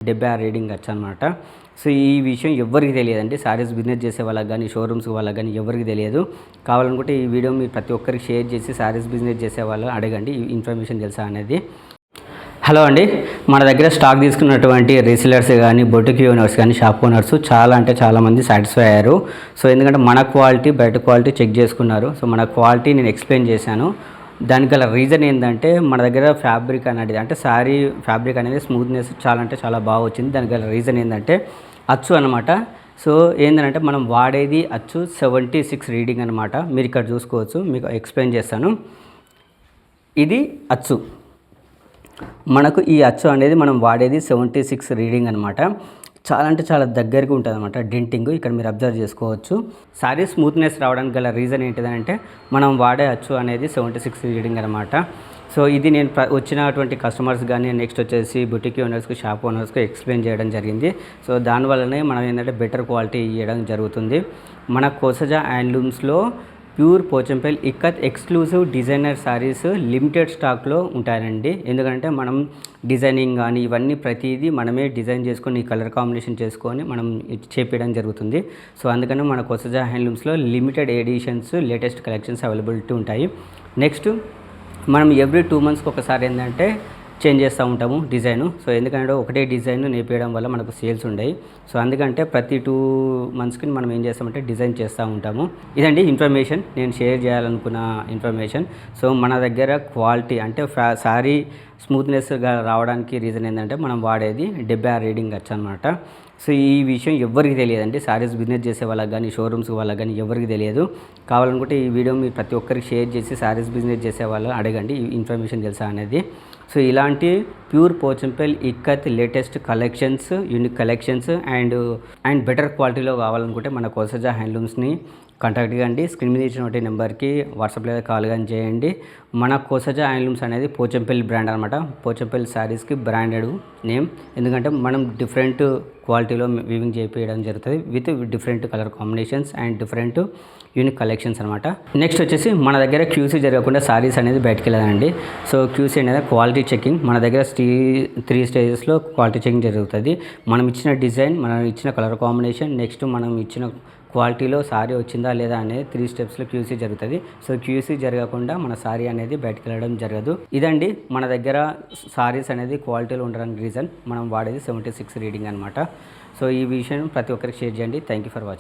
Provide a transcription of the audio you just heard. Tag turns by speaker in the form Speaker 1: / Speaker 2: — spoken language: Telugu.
Speaker 1: 76 రీడింగ్ వచ్చనమాట. సో ఈ విషయం ఎవ్వరికి తెలియదండి. సారీస్ బిజినెస్ చేసే వాళ్ళకి కానీ, షోరూమ్స్ వాళ్ళకి కానీ ఎవరికి తెలియదు. కావాలనుకుంటే ఈ వీడియో మీరు ప్రతి ఒక్కరికి షేర్ చేసి సారీస్ బిజినెస్ చేసే వాళ్ళు అడగండి ఈ ఇన్ఫర్మేషన్ తెలుసా అనేది. హలో అండి, మన దగ్గర స్టాక్ తీసుకున్నటువంటి రీసెలర్స్ కానీ, బొటిక్ ఓనర్స్ కానీ, షాప్ ఓనర్స్ చాలామంది సాటిస్ఫై అయ్యారు. సో ఎందుకంటే మన క్వాలిటీ బయట క్వాలిటీ చెక్ చేసుకున్నారు. సో మన క్వాలిటీ నేను ఎక్స్ప్లెయిన్ చేశాను. దానికి గల రీజన్ ఏంటంటే మన దగ్గర ఫ్యాబ్రిక్ అనేది అంటే శారీ ఫ్యాబ్రిక్ అనేది స్మూత్నెస్ చాలా బాగా వచ్చింది. దానికి గల రీజన్ ఏంటంటే అచ్చు అనమాట. సో ఏంటంటే మనం వాడేది అచ్చు 76 రీడింగ్ అనమాట. మీరు ఇక్కడ చూసుకోవచ్చు, మీకు ఎక్స్ప్లెయిన్ చేస్తాను. ఇది అచ్చు, మనకు ఈ అచ్చు అనేది మనం వాడేది 76 రీడింగ్ అనమాట. చాలా దగ్గరగా ఉంటుంది అనమాట డెంటింగ్. ఇక్కడ మీరు అబ్జర్వ్ చేసుకోవచ్చు. సారీ స్మూత్నెస్ రావడానికి గల రీజన్ ఏంటిదంటే మనం వాడే అచ్చు అనేది 76 రీడింగ్ అనమాట. సో ఇది నేను వచ్చినటువంటి కస్టమర్స్ కానీ, నెక్స్ట్ వచ్చేసి బుటిక్ ఓనర్స్కి, షాప్ ఓనర్స్కి ఎక్స్ప్లెయిన్ చేయడం జరిగింది. సో దానివల్లనే మనం ఏంటంటే బెటర్ క్వాలిటీ ఇవ్వడం జరుగుతుంది. మన కోసజా హ్యాండ్లూమ్స్లో pure Pochampally ikat exclusive designer sarees limited స్టాక్లో ఉంటాయండి. ఎందుకంటే మనం డిజైనింగ్ కానీ ఇవన్నీ ప్రతిదీ మనమే డిజైన్ చేసుకొని కలర్ కాంబినేషన్ చేసుకొని మనం చేపించడం జరుగుతుంది. సో అందుకని మన కోసజా హ్యాండ్లూమ్స్లో limited editions, latest collections availability ఉంటాయి. నెక్స్ట్ మనం ఎవ్రీ 2 మంత్స్కి ఒకసారి ఏంటంటే చేంజ్ చేస్తూ ఉంటాము డిజైను. సో ఎందుకంటే ఒకటే డిజైన్ నేర్పించడం వల్ల మనకు సేల్స్ ఉండవు. సో అందుకంటే ప్రతి 2 మంత్స్కి మనం ఏం చేస్తామంటే డిజైన్ చేస్తూ ఉంటాము. ఇదండి ఇన్ఫర్మేషన్, నేను షేర్ చేయాలనుకున్న ఇన్ఫర్మేషన్. సో మన దగ్గర క్వాలిటీ అంటే శారీ స్మూత్నెస్గా రావడానికి రీజన్ ఏంటంటే మనం వాడేది 76 రీడింగ్ వచ్చనమాట. సో ఈ విషయం ఎవ్వరికి తెలియదండి. సారీస్ బిజినెస్ చేసే వాళ్ళకి కానీ, షోరూమ్స్ వాళ్ళకి కానీ ఎవరికి తెలియదు. కావాలనుకుంటే ఈ వీడియో మీరు ప్రతి ఒక్కరికి షేర్ చేసి సారీస్ బిజినెస్ చేసే వాళ్ళు అడగండి ఈ ఇన్ఫర్మేషన్ తెలుసా అనేది. సో ఇలాంటి pure Pochampally ikat latest collections, unique collections and better క్వాలిటీలో కావాలనుకుంటే మన కోసజా హ్యాండ్లూమ్స్ని కాంటాక్ట్ కండి. స్క్రీన్ మీద ఇచ్చినటువంటి నెంబర్కి వాట్సాప్ లేదా కాల్ కానీ చేయండి. మన కోసజా హ్యాండ్లూమ్స్ అనేది పోచంపల్లి బ్రాండ్ అనమాట. పోచంపల్లి శారీస్కి బ్రాండెడ్ నేమ్. ఎందుకంటే మనం డిఫరెంట్ క్వాలిటీలో వీవింగ్ చేయించడం జరుగుతుంది with different colour combinations and different unique collections అనమాట. నెక్స్ట్ వచ్చేసి మన దగ్గర క్యూసీ జరగకుండా శారీస్ అనేది బయటకు వెళ్ళదండి. సో క్యూసీ అనేది క్వాలిటీ చెకింగ్. మన దగ్గర 3 స్టేజెస్లో క్వాలిటీ చెకింగ్ జరుగుతుంది. మనం ఇచ్చిన డిజైన్, మనం ఇచ్చిన కలర్ కాంబినేషన్, నెక్స్ట్ మనం ఇచ్చిన క్వాలిటీలో సారీ వచ్చిందా లేదా అనేది 3 స్టెప్స్లో క్యూసీ జరుగుతుంది. సో క్యూసీ జరగకుండా మన సారీ అనేది బయటకు వెళ్ళడం జరగదు. ఇదండి మన దగ్గర సారీస్ అనేది క్వాలిటీలో ఉండడానికి రీజన్ మనం వాడేది 76 రీడింగ్ అనమాట. సో ఈ విషయం ప్రతి ఒక్కరికి షేర్ చేయండి. Thank you for watching.